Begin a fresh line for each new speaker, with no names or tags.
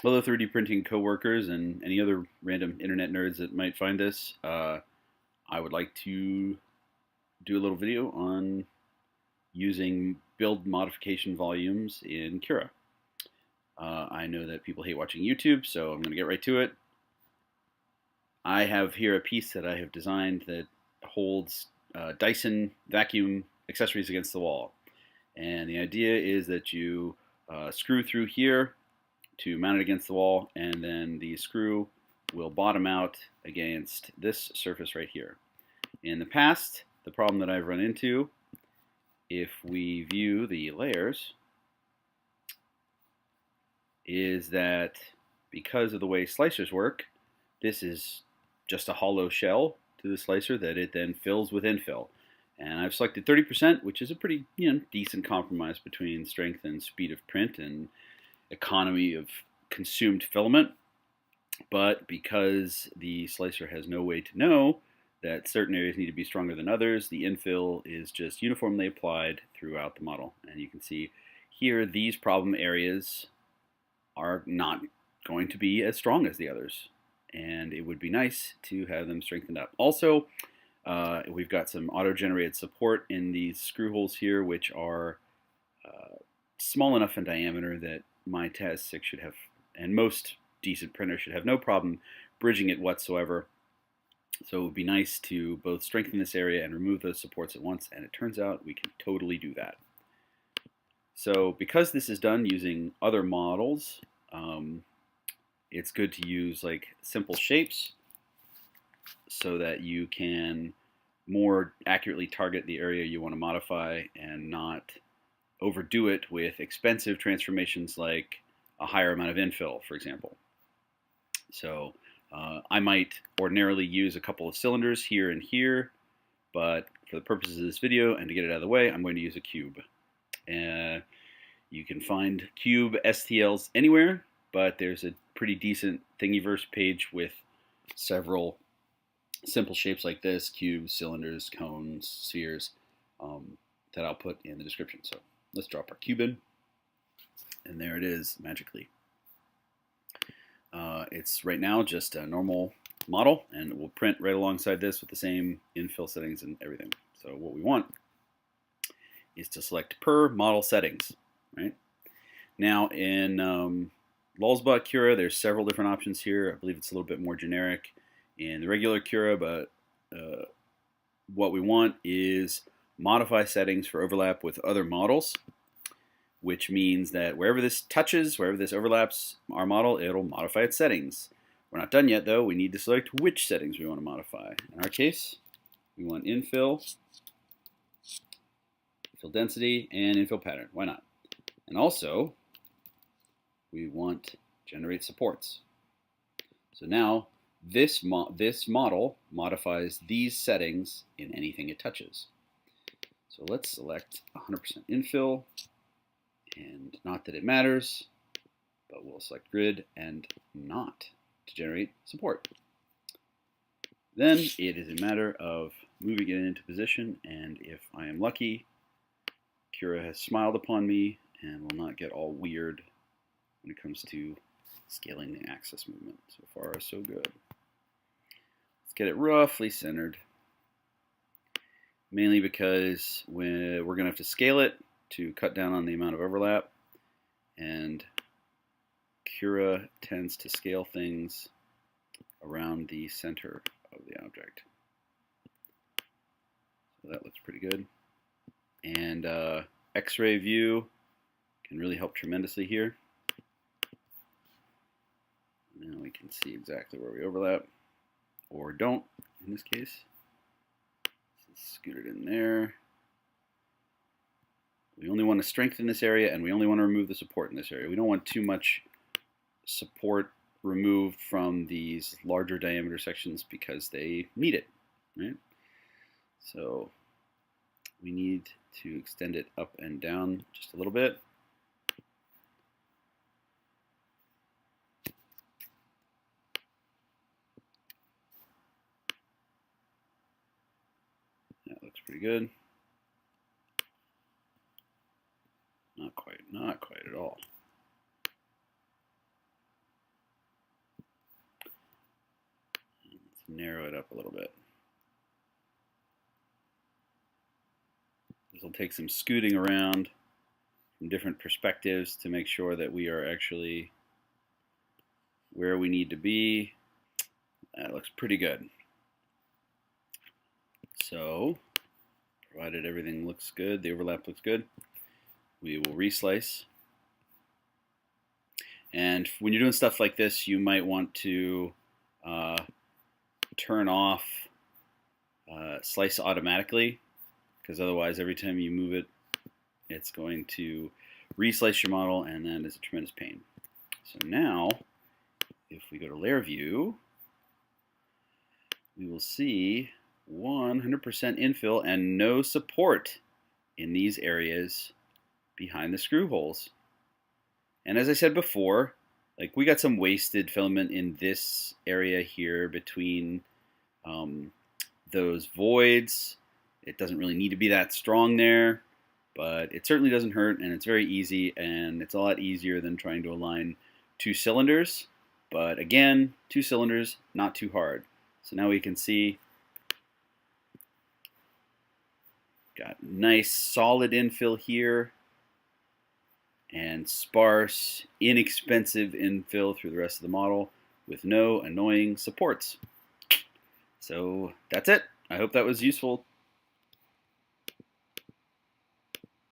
Hello, 3D printing coworkers and any other random internet nerds that might find this. I would like to do a little video on using build modification volumes in Cura. I know that people hate watching YouTube, so I'm going to get right to it. I have here a piece that I have designed that holds Dyson vacuum accessories against the wall. And the idea is that you screw through here to mount it against the wall, and then the screw will bottom out against this surface right here. In the past, the problem that I've run into, if we view the layers, is that because of the way slicers work, this is just a hollow shell to the slicer that it then fills with infill. And I've selected 30%, which is a pretty decent compromise between strength and speed of print and economy of consumed filament. But because the slicer has no way to know that certain areas need to be stronger than others, the infill is just uniformly applied throughout the model. And you can see here these problem areas are not going to be as strong as the others. And it would be nice to have them strengthened up. Also, we've got some auto-generated support in these screw holes here, which are small enough in diameter that my TAS6 should have, and most decent printers should have no problem bridging it whatsoever. So it would be nice to both strengthen this area and remove those supports at once, and it turns out we can totally do that. So because this is done using other models, it's good to use like simple shapes so that you can more accurately target the area you want to modify and not overdo it with expensive transformations like a higher amount of infill, for example. So I might ordinarily use a couple of cylinders here and here, but for the purposes of this video and to get it out of the way, I'm going to use a cube. You can find cube STLs anywhere, but there's a pretty decent Thingiverse page with several simple shapes like this: cubes, cylinders, cones, spheres, that I'll put in the description. So let's drop our cube in, and there it is magically. It's right now just a normal model, and it will print right alongside this with the same infill settings and everything. So what we want is to select per model settings, right? Now in Lulzbot Cura, there's several different options here. I believe it's a little bit more generic in the regular Cura, but what we want is modify settings for overlap with other models, which means that wherever this touches, wherever this overlaps our model, it'll modify its settings. We're not done yet, though. We need to select which settings we want to modify. In our case, we want infill, infill density, and infill pattern. Why not? And also, we want generate supports. So now, this model modifies these settings in anything it touches. So let's select 100% infill, and not that it matters, but we'll select grid and not to generate support. Then it is a matter of moving it into position, and if I am lucky, Cura has smiled upon me and will not get all weird when it comes to scaling the axis movement. So far, so good. Let's get it roughly centered, mainly because we're going to have to scale it to cut down on the amount of overlap, and Cura tends to scale things around the center of the object. So that looks pretty good. And X-ray view can really help tremendously here. Now we can see exactly where we overlap, or don't in this case. Let's scoot it in there. We only want to strengthen this area, and we only want to remove the support in this area. We don't want too much support removed from these larger diameter sections because they need it, right? So we need to extend it up and down just a little bit. That looks pretty good. Not quite at all. narrow it up a little bit. This will take some scooting around from different perspectives to make sure that we are actually where we need to be. That looks pretty good. So, provided everything looks good, the overlap looks good, we will reslice. And when you're doing stuff like this, you might want to turn off slice automatically, because otherwise every time you move it, it's going to reslice your model, and that is a tremendous pain. So now, if we go to layer view, we will see 100% infill and no support in these areas behind the screw holes. And as I said before, like, we got some wasted filament in this area here between those voids. It doesn't really need to be that strong there, but it certainly doesn't hurt, and it's very easy, and it's a lot easier than trying to align 2 cylinders. But again, 2 cylinders, not too hard. So now we can see got nice solid infill here and sparse, inexpensive infill through the rest of the model with no annoying supports. So that's it. I hope that was useful.